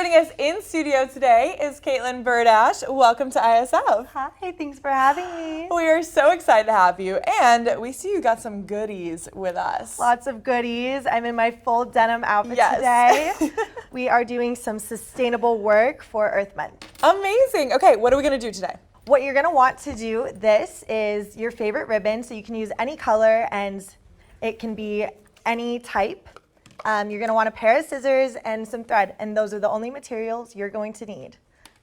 Joining us in studio today is Caitlyn Burdash. Welcome to ISF. Hi, thanks for having me. We are so excited to have you, and we see you got some goodies with us. Lots of goodies. I'm in my full denim outfit Yes. today. We are doing some sustainable work for Earth Month. Amazing. Okay, what are we going to do today? What you're going to want to do, this is your favorite ribbon, so you can use any color and it can be any type. You're going to want a pair of scissors and some thread, and those are the only materials you're going to need.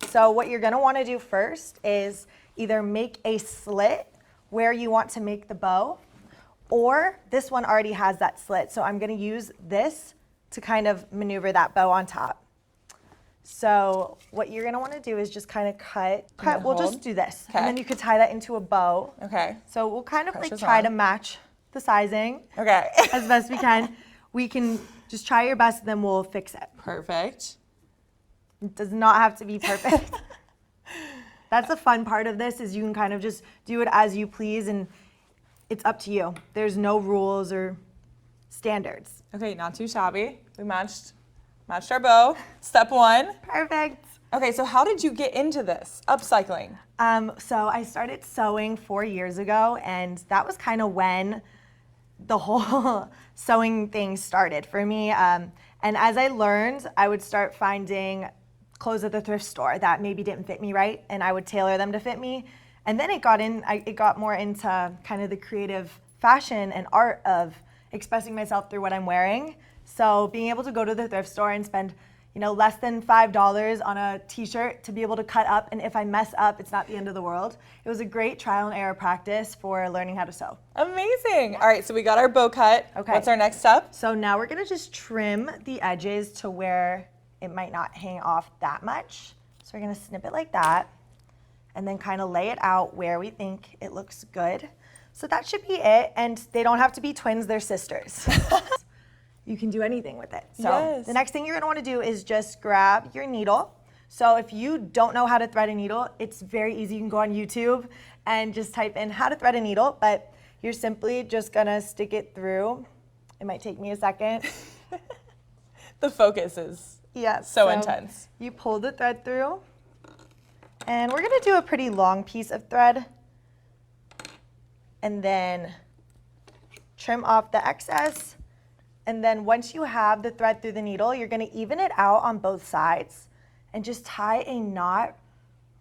So what you're going to want to do first is either make a slit where you want to make the bow, or this one already has that slit. So I'm going to use this to kind of maneuver that bow on top. So what you're going to want to do is just kind of cut. We'll just do this, and then you could tie that into a bow. Okay. So we'll kind of like try to match the sizing. Okay. As best we can. We can just try your best, then we'll fix it. Perfect. It does not have to be perfect. That's the fun part of this, is you can kind of just do it as you please, and it's up to you. There's no rules or standards. Okay, not too shabby. We matched our bow. Step one. Perfect. Okay, so how did you get into this, upcycling? So I started sewing 4 years ago, and that was kind of when the whole sewing thing started for me. And as I learned, I would start finding clothes at the thrift store that maybe didn't fit me right, and I would tailor them to fit me. And then it got more into kind of the creative fashion and art of expressing myself through what I'm wearing. So being able to go to the thrift store and spend less than $5 on a t-shirt to be able to cut up, and if I mess up, it's not the end of the world. It was a great trial and error practice for learning how to sew. Amazing. All right, so we got our bow cut. Okay. What's our next step? So now we're gonna just trim the edges to where it might not hang off that much. So we're gonna snip it like that, and then kind of lay it out where we think it looks good. So that should be it, and they don't have to be twins, they're sisters. You can do anything with it. So the next thing you're gonna wanna do is just grab your needle. So if you don't know how to thread a needle, it's very easy. You can go on YouTube and just type in how to thread a needle, but you're simply just gonna stick it through. It might take me a second. The focus is so intense. You pull the thread through, and we're gonna do a pretty long piece of thread, and then trim off the excess. And then once you have the thread through the needle, you're gonna even it out on both sides and just tie a knot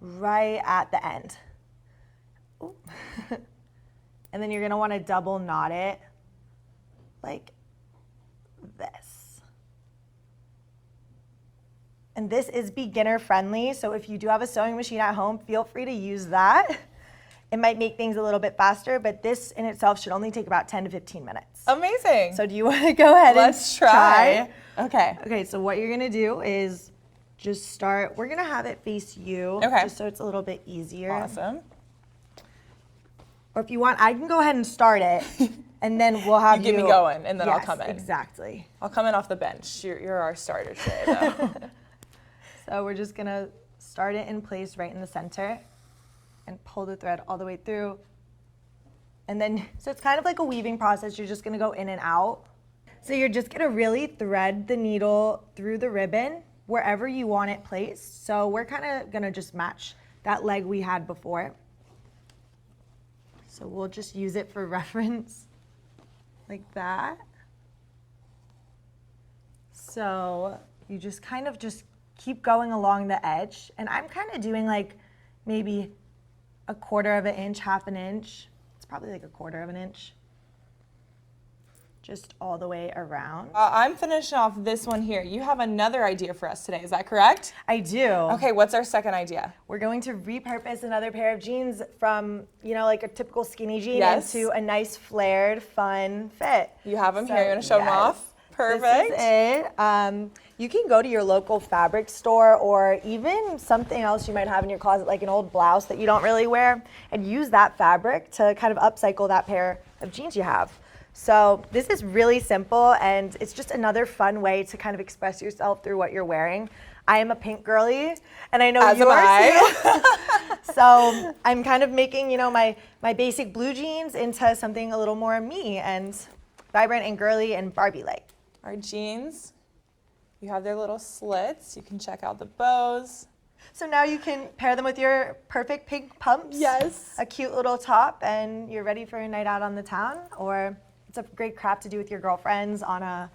right at the end. And then you're gonna wanna double knot it like this. And this is beginner friendly, so if you do have a sewing machine at home, feel free to use that. It might make things a little bit faster, but this in itself should only take about 10 to 15 minutes. Amazing. So do you want to go ahead Let's and try? Okay. Okay, so what you're going to do is just start. We're going to have it face you, just so it's a little bit easier. Awesome. Or if you want, I can go ahead and start it, and then we'll have you. Get me going, and then I'll come in. Exactly. I'll come in off the bench. You're our starter today, though. So we're just going to start it in place right in the center and pull the thread all the way through. And then, so it's kind of like a weaving process. You're just gonna go in and out. So you're just gonna really thread the needle through the ribbon wherever you want it placed. So we're kind of gonna just match that leg we had before. So we'll just use it for reference, like that. So you just kind of just keep going along the edge. And I'm kind of doing like maybe 1/4 of an inch, 1/2 an inch. It's probably like 1/4 of an inch. Just all the way around. I'm finishing off this one here. You have another idea for us today, is that correct? I do. Okay, what's our second idea? We're going to repurpose another pair of jeans from, like a typical skinny jean into a nice flared, fun fit. You have them here, you wanna show them off? Perfect. This is it. You can go to your local fabric store or even something else you might have in your closet, like an old blouse that you don't really wear, and use that fabric to kind of upcycle that pair of jeans you have. So this is really simple, and it's just another fun way to kind of express yourself through what you're wearing. I am a pink girly, and I know you are too. So I'm kind of making, my basic blue jeans into something a little more me and vibrant and girly and Barbie-like. Our jeans You have their little slits. You can check out the bows. So now you can pair them with your perfect pink pumps. Yes. A cute little top, and you're ready for a night out on the town, or it's a great crap to do with your girlfriends on a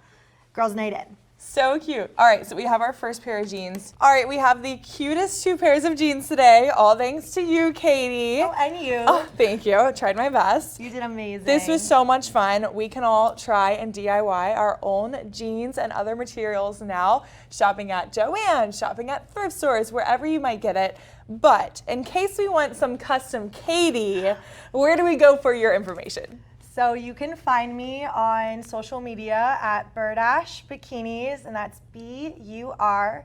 girls' night in. So cute. All right, so we have our first pair of jeans. All right, we have the cutest 2 pairs of jeans today, all thanks to you, Katie. Oh, and you. Oh, thank you. I tried my best. You did amazing. This was so much fun. We can all try and DIY our own jeans and other materials now, shopping at Joann, shopping at thrift stores, wherever you might get it. But in case we want some custom Katie, where do we go for your information? So you can find me on social media at Burdash Bikinis, and that's Burdash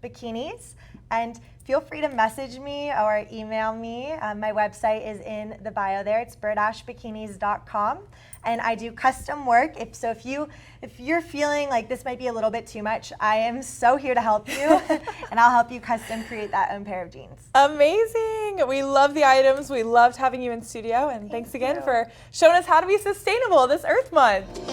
Bikinis. And feel free to message me or email me. My website is in the bio there. It's burdashbikinis.com. And I do custom work. If you're feeling like this might be a little bit too much, I am so here to help you, and I'll help you custom create that own pair of jeans. Amazing. We love the items. We loved having you in studio. And thanks again for showing us how to be sustainable this Earth Month.